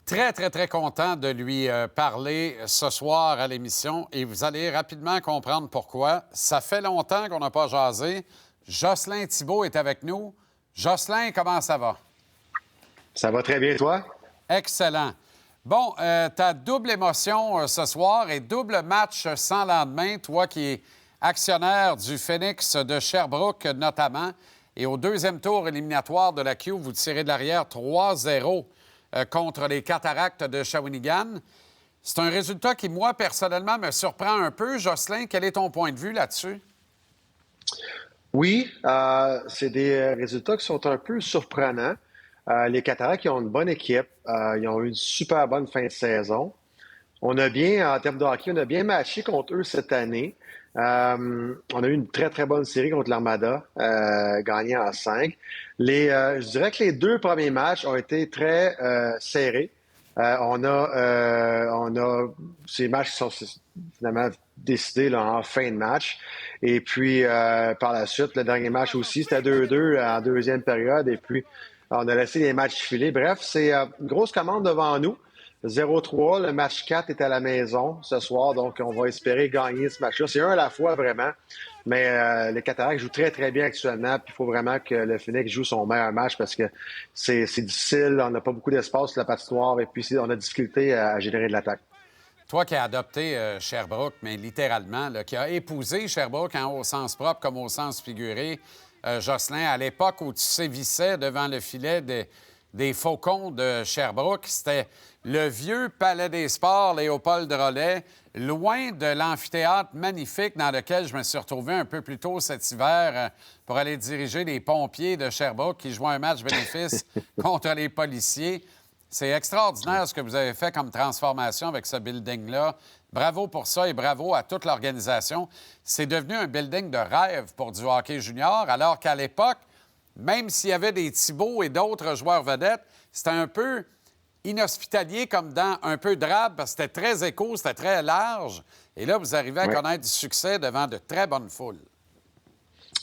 Très, très, très content de lui parler ce soir à l'émission et vous allez rapidement comprendre pourquoi. Ça fait longtemps qu'on n'a pas jasé. Jocelyn Thibault est avec nous. Jocelyn, comment ça va? Ça va très bien, toi? Excellent. Bon, ta double émotion ce soir et double match sans lendemain, toi qui es actionnaire du Phoenix de Sherbrooke notamment. Et au deuxième tour éliminatoire de la Q, vous tirez de l'arrière 3-0 contre les Cataractes de Shawinigan. C'est un résultat qui, moi, personnellement, me surprend un peu. Jocelyn, quel est ton point de vue là-dessus? Oui, c'est des résultats qui sont un peu surprenants. Les Cataractes, ils ont une bonne équipe. Ils ont eu une super bonne fin de saison. On a bien, en termes de hockey, on a bien matché contre eux cette année. On a eu une très, très bonne série contre l'Armada, gagnée en 5. Je dirais que les deux premiers matchs ont été très serrés. On a ces matchs qui sont finalement décidés là, en fin de match. Et puis, par la suite, le dernier match aussi, c'était 2-2 en deuxième période. Et puis, on a laissé les matchs filer. Bref, c'est une grosse commande devant nous. 0-3, le match 4 est à la maison ce soir, donc on va espérer gagner ce match-là. C'est un à la fois, vraiment. Mais les Cataractes jouent très, très bien actuellement. Puis il faut vraiment que le Phoenix joue son meilleur match parce que c'est difficile. On n'a pas beaucoup d'espace sur la patinoire et puis on a difficulté à générer de l'attaque. Toi qui as adopté Sherbrooke, mais littéralement, là, qui a épousé Sherbrooke au sens propre comme au sens figuré, Jocelyn, à l'époque où tu sévissais devant le filet des Faucons de Sherbrooke, c'était le vieux Palais des Sports Léopold Drolet, loin de l'amphithéâtre magnifique dans lequel je me suis retrouvé un peu plus tôt cet hiver pour aller diriger les pompiers de Sherbrooke qui jouaient un match bénéfice contre les policiers. C'est extraordinaire ce que vous avez fait comme transformation avec ce building-là. Bravo pour ça et bravo à toute l'organisation. C'est devenu un building de rêve pour du hockey junior, alors qu'à l'époque, même s'il y avait des Thibault et d'autres joueurs vedettes, c'était un peu inhospitalier comme dans un peu drabe, parce que c'était très éco, c'était très large. Et là, vous arrivez à connaître du succès devant de très bonnes foules.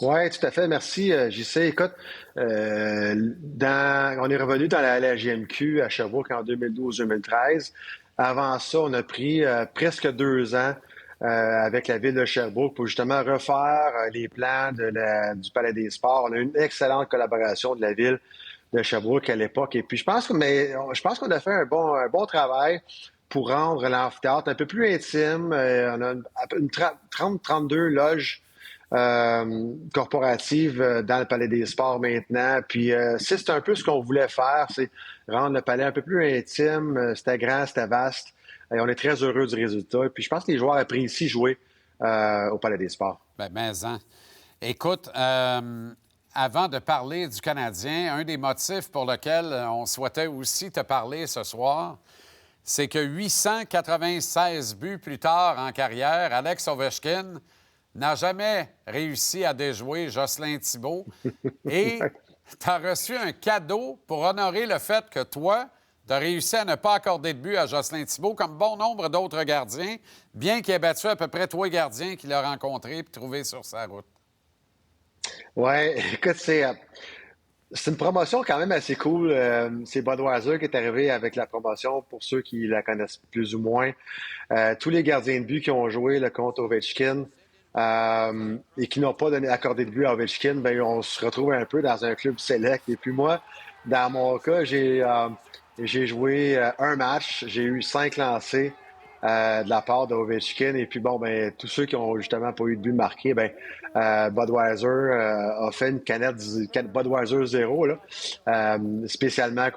Oui, tout à fait. Merci, JC. Écoute, on est revenu dans la LHJMQ à Sherbrooke en 2012-2013. Avant ça, on a pris presque 2 ans avec la ville de Sherbrooke pour justement refaire les plans du Palais des Sports. On a eu une excellente collaboration de la ville de Sherbrooke à l'époque. Et puis, je pense qu'on a fait un bon travail pour rendre l'amphithéâtre un peu plus intime. On a une 30-32 loges corporative dans le Palais des Sports maintenant. Puis c'est un peu ce qu'on voulait faire, c'est rendre le palais un peu plus intime. C'était grand, c'était vaste. Et on est très heureux du résultat. Et puis je pense que les joueurs apprécient jouer au Palais des Sports. Bien, mais écoute, avant de parler du Canadien, un des motifs pour lequel on souhaitait aussi te parler ce soir, c'est que 896 buts plus tard en carrière, Alex Ovechkin n'a jamais réussi à déjouer Jocelyn Thibault. Et tu as reçu un cadeau pour honorer le fait que toi, tu as réussi à ne pas accorder de but à Jocelyn Thibault, comme bon nombre d'autres gardiens, bien qu'il ait battu à peu près 3 gardiens qu'il a rencontrés et trouvés sur sa route. Oui, écoute, c'est une promotion quand même assez cool. C'est Budweiser qui est arrivé avec la promotion, pour ceux qui la connaissent plus ou moins. Tous les gardiens de but qui ont joué le contre Ovechkin, et qui n'ont pas accordé de but à Ovechkin, ben on se retrouve un peu dans un club select. Et puis moi, dans mon cas, j'ai joué un match, j'ai eu 5 lancés de la part d'Ovechkin. Et puis bon, ben tous ceux qui ont justement pas eu de but marqué, ben Budweiser a fait une canette Budweiser 0 là, spécialement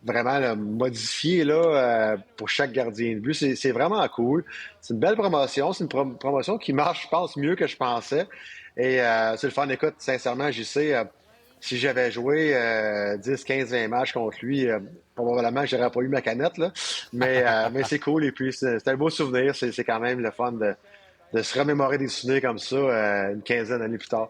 vraiment là, modifié là, pour chaque gardien de but. C'est vraiment cool. C'est une belle promotion. C'est une promotion qui marche, je pense, mieux que je pensais. Et c'est le fun. Écoute, sincèrement, j'y sais, si j'avais joué 10, 15, 20 matchs contre lui, probablement que j'aurais pas eu ma canette. Là. Mais c'est cool. Et puis, c'est un beau souvenir. C'est quand même le fun de se remémorer des souvenirs comme ça une quinzaine d'années plus tard.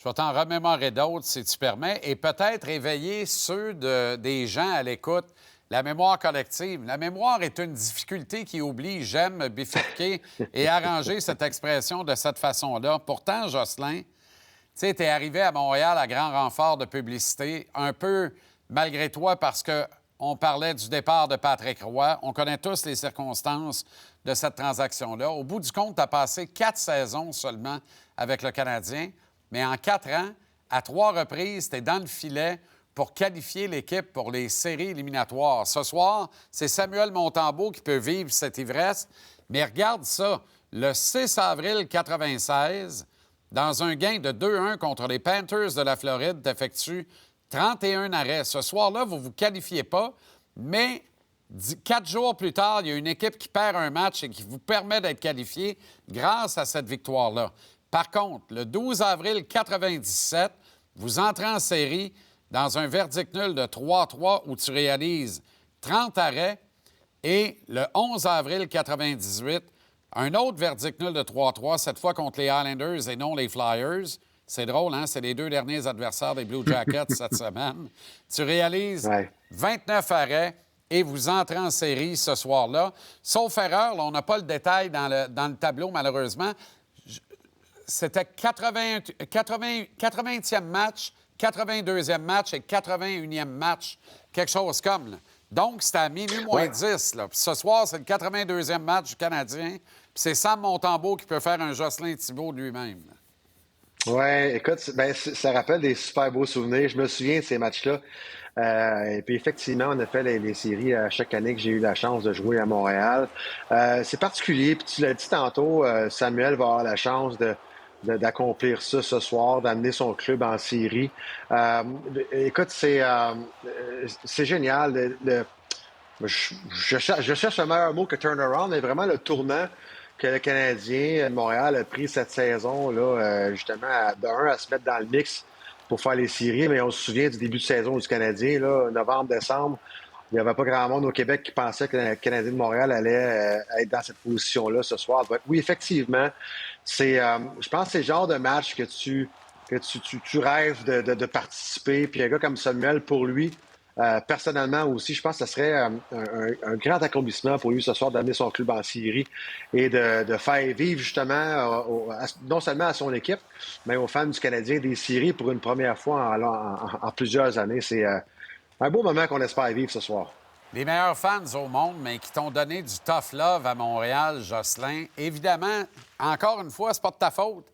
Je vais t'en remémorer d'autres, si tu permets, et peut-être éveiller ceux des gens à l'écoute. La mémoire collective. La mémoire est une difficulté qui oublie. J'aime bifurquer et arranger cette expression de cette façon-là. Pourtant, Jocelyn, tu sais, t'es arrivé à Montréal à grand renfort de publicité, un peu malgré toi parce que on parlait du départ de Patrick Roy. On connaît tous les circonstances de cette transaction-là. Au bout du compte, tu as passé 4 saisons seulement avec le Canadien, mais en 4 ans, à 3 reprises, tu es dans le filet pour qualifier l'équipe pour les séries éliminatoires. Ce soir, c'est Samuel Montembeault qui peut vivre cette ivresse. Mais regarde ça, le 6 avril 1996, dans un gain de 2-1 contre les Panthers de la Floride, tu effectues 31 arrêts. Ce soir-là, vous ne vous qualifiez pas, mais 4 jours plus tard, il y a une équipe qui perd un match et qui vous permet d'être qualifié grâce à cette victoire-là. Par contre, le 12 avril 1997, vous entrez en série dans un verdict nul de 3-3 où tu réalises 30 arrêts. Et le 11 avril 1998, un autre verdict nul de 3-3, cette fois contre les Islanders et non les Flyers. C'est drôle, hein? C'est les 2 derniers adversaires des Blue Jackets cette semaine. Tu réalises 29 arrêts et vous entrez en série ce soir-là. Sauf erreur, là, on n'a pas le détail dans le tableau, malheureusement. C'était 80e match, 82e match et 81e match, quelque chose comme. Là. Donc, c'était à minuit moins 10. Là. Puis ce soir, c'est le 82e match du Canadien. Puis c'est Sam Montembeault qui peut faire un Jocelyn Thibault lui-même. Oui, écoute, ça rappelle des super beaux souvenirs. Je me souviens de ces matchs-là. Et puis effectivement, on a fait les séries chaque année que j'ai eu la chance de jouer à Montréal. C'est particulier. Puis tu l'as dit tantôt, Samuel va avoir la chance d'accomplir ça ce soir, d'amener son club en série. Écoute, c'est génial. Je cherche le meilleur mot que turnaround, mais vraiment le tournant que le Canadien de Montréal a pris cette saison-là, justement, à se mettre dans le mix pour faire les séries. Mais on se souvient du début de saison du Canadien, là, novembre, décembre. Il n'y avait pas grand monde au Québec qui pensait que le Canadien de Montréal allait être dans cette position-là ce soir. Donc, oui, effectivement, je pense que c'est le genre de match que tu rêves de participer. Puis un gars comme Samuel, pour lui, personnellement aussi, je pense que ce serait un grand accomplissement pour lui ce soir d'amener son club en série et de faire vivre justement, non seulement à son équipe, mais aux fans du Canadien des séries pour une première fois en plusieurs années. C'est un beau moment qu'on espère vivre ce soir. Les meilleurs fans au monde, mais qui t'ont donné du tough love à Montréal, Jocelyn. Évidemment, encore une fois, c'est pas de ta faute.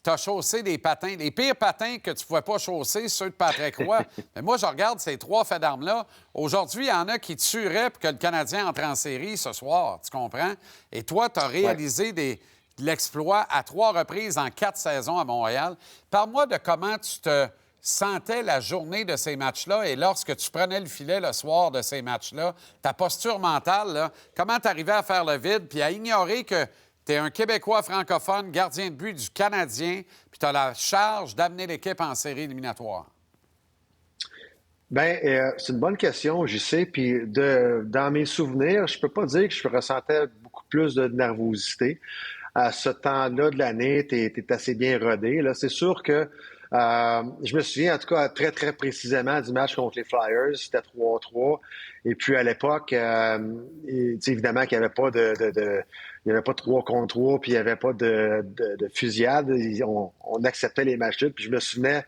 T'as chaussé des patins. Les pires patins que tu ne pouvais pas chausser, ceux de Patrick Roy. Mais moi, je regarde ces 3 faits d'armes-là. Aujourd'hui, il y en a qui tueraient pour que le Canadien entre en série ce soir. Tu comprends? Et toi, tu as réalisé de l'exploit à 3 reprises en 4 saisons à Montréal. Parle-moi de comment tu te sentais la journée de ces matchs-là et lorsque tu prenais le filet le soir de ces matchs-là, ta posture mentale, là, comment tu arrivais à faire le vide puis à ignorer que tu es un Québécois francophone, gardien de but du Canadien, puis tu as la charge d'amener l'équipe en série éliminatoire? Bien, c'est une bonne question, j'y sais. Puis dans mes souvenirs, je peux pas dire que je ressentais beaucoup plus de nervosité. À ce temps-là de l'année, tu es assez bien rodé. Là, c'est sûr que je me souviens, en tout cas, très, très précisément du match contre les Flyers. C'était 3-3. Et puis, à l'époque, évidemment qu'il n'y avait pas il n'y avait pas 3 contre 3, puis il n'y avait pas de fusillade. On acceptait les matchs nuls. Puis je me souvenais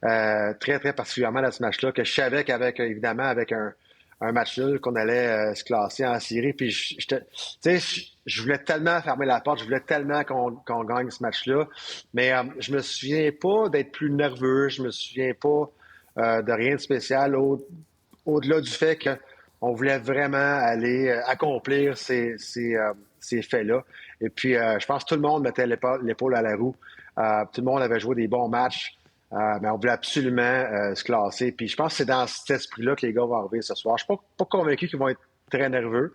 très, très particulièrement de ce match-là, que je savais qu'avec, évidemment, avec un match nul, qu'on allait se classer en série. Puis, je voulais tellement fermer la porte, je voulais tellement qu'on gagne ce match-là. Mais je me souviens pas d'être plus nerveux, je me souviens pas de rien de spécial au-delà du fait qu'on voulait vraiment aller accomplir ces faits-là. Et puis, je pense que tout le monde mettait l'épaule à la roue. Tout le monde avait joué des bons matchs. Mais on voulait absolument se classer. Puis je pense que c'est dans cet esprit-là que les gars vont arriver ce soir. Je ne suis pas convaincu qu'ils vont être très nerveux,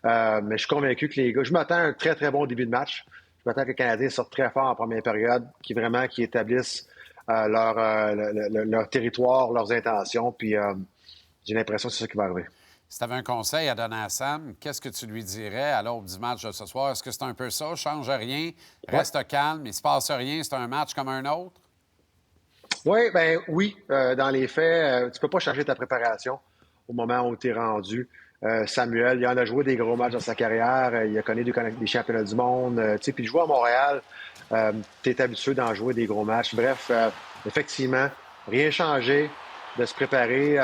mais je suis convaincu que les gars... Je m'attends à un très, très bon début de match. Je m'attends que les Canadiens sortent très fort en première période, qui établissent leur territoire, leurs intentions. Puis j'ai l'impression que c'est ça qui va arriver. Si tu avais un conseil à donner à Sam, qu'est-ce que tu lui dirais à l'aube du match de ce soir? Est-ce que c'est un peu ça? Change rien, reste calme, il ne se passe rien, c'est un match comme un autre? Oui. Dans les faits, tu peux pas changer ta préparation au moment où tu es rendu. Samuel, il en a joué des gros matchs dans sa carrière. Il a connu des championnats du monde. Puis jouer à Montréal, tu es habitué d'en jouer des gros matchs. Bref, effectivement, rien changé. de se préparer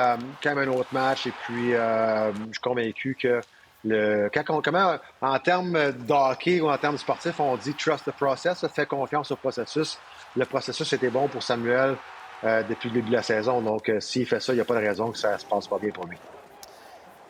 quand même un autre match. Et puis, je suis convaincu que en termes d'hockey ou en termes sportifs, on dit trust the process, fait confiance au processus. Le processus était bon pour Samuel depuis le début de la saison. Donc, s'il fait ça, il n'y a pas de raison que ça se passe pas bien pour lui.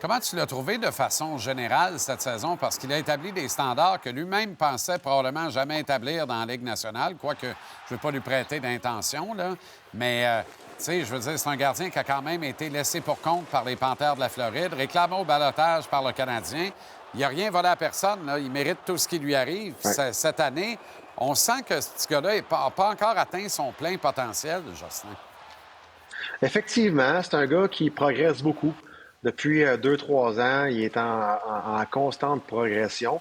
Comment tu l'as trouvé de façon générale cette saison? Parce qu'il a établi des standards que lui-même pensait probablement jamais établir dans la Ligue nationale, quoique je ne veux pas lui prêter d'intention, là. Mais, tu sais, je veux dire, c'est un gardien qui a quand même été laissé pour compte par les Panthères de la Floride, réclamé au ballottage par le Canadien. Il n'a rien volé à personne, là. Il mérite tout ce qui lui arrive. Ouais. Cette année, on sent que ce gars-là n'a pas encore atteint son plein potentiel, Jocelyn. Effectivement, c'est un gars qui progresse beaucoup. Depuis 2, 3 ans, il est en constante progression.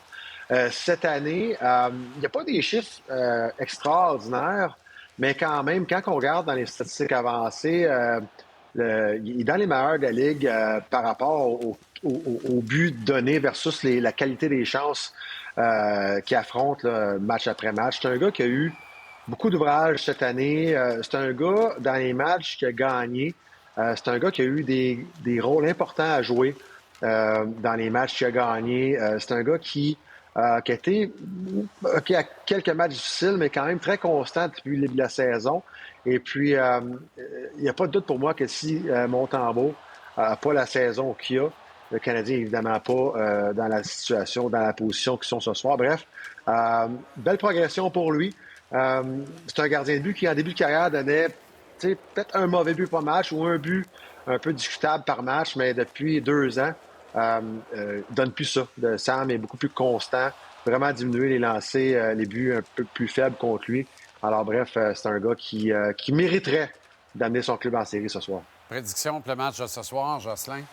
Cette année, il n'y a pas des chiffres extraordinaires, mais quand même, quand on regarde dans les statistiques avancées, il est dans les meilleurs de la Ligue par rapport au but donné versus la qualité des chances qu'il affronte là, match après match. C'est un gars qui a eu beaucoup d'ouvrages cette année. C'est un gars, dans les matchs, qui a gagné. C'est un gars qui a eu des rôles importants à jouer dans les matchs qu'il a gagné. C'est un gars qui a été, qui a quelques matchs difficiles, mais quand même très constant depuis le début de la saison. Et puis, il n'y a pas de doute pour moi que si Montembeault n'a pas la saison qu'il a, le Canadien n'est évidemment pas dans la situation, dans la position qu'ils sont ce soir. Bref, belle progression pour lui. C'est un gardien de but qui, en début de carrière, donnait peut-être un mauvais but par match ou un but un peu discutable par match, mais depuis 2 ans, donne plus ça. Sam est beaucoup plus constant, vraiment diminuer les lancers, les buts un peu plus faibles contre lui. Alors bref, c'est un gars qui mériterait d'amener son club en série ce soir. Prédiction pour le match de ce soir, Jocelyn?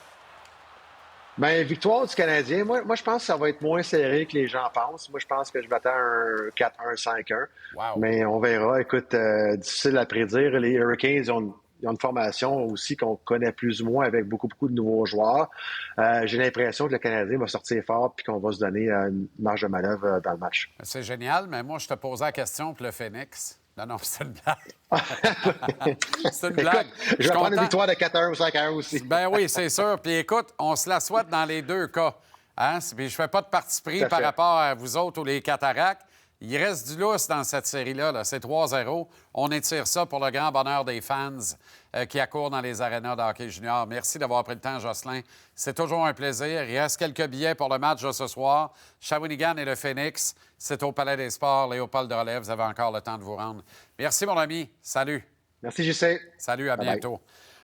Ben, victoire du Canadien. Moi, je pense que ça va être moins serré que les gens pensent. Moi, je pense que je m'attends à un 4-1, 5-1. Wow. Mais on verra. Écoute, difficile à prédire. Les Hurricanes, ils ont une formation aussi qu'on connaît plus ou moins avec beaucoup, beaucoup de nouveaux joueurs. J'ai l'impression que le Canadien va sortir fort puis qu'on va se donner une marge de manœuvre dans le match. C'est génial, mais moi, je te posais la question pour le Phoenix. Non, non, c'est une blague. C'est une blague. Écoute, je vais prendre une victoire de 4-1 ou 5-1 aussi. Ben oui, c'est sûr. Puis écoute, on se la souhaite dans les deux cas. Hein? Puis je fais pas de parti pris par rapport à vous autres ou les Cataractes. Il reste du lousse dans cette série-là. Là. C'est 3-0. On étire ça pour le grand bonheur des fans qui accourent dans les arénas de hockey junior. Merci d'avoir pris le temps, Jocelyn. C'est toujours un plaisir. Il reste quelques billets pour le match de ce soir. Shawinigan et le Phoenix. C'est au Palais des Sports. Léopold de Relève, vous avez encore le temps de vous rendre. Merci, mon ami. Salut. Merci, JC. Salut, à bientôt.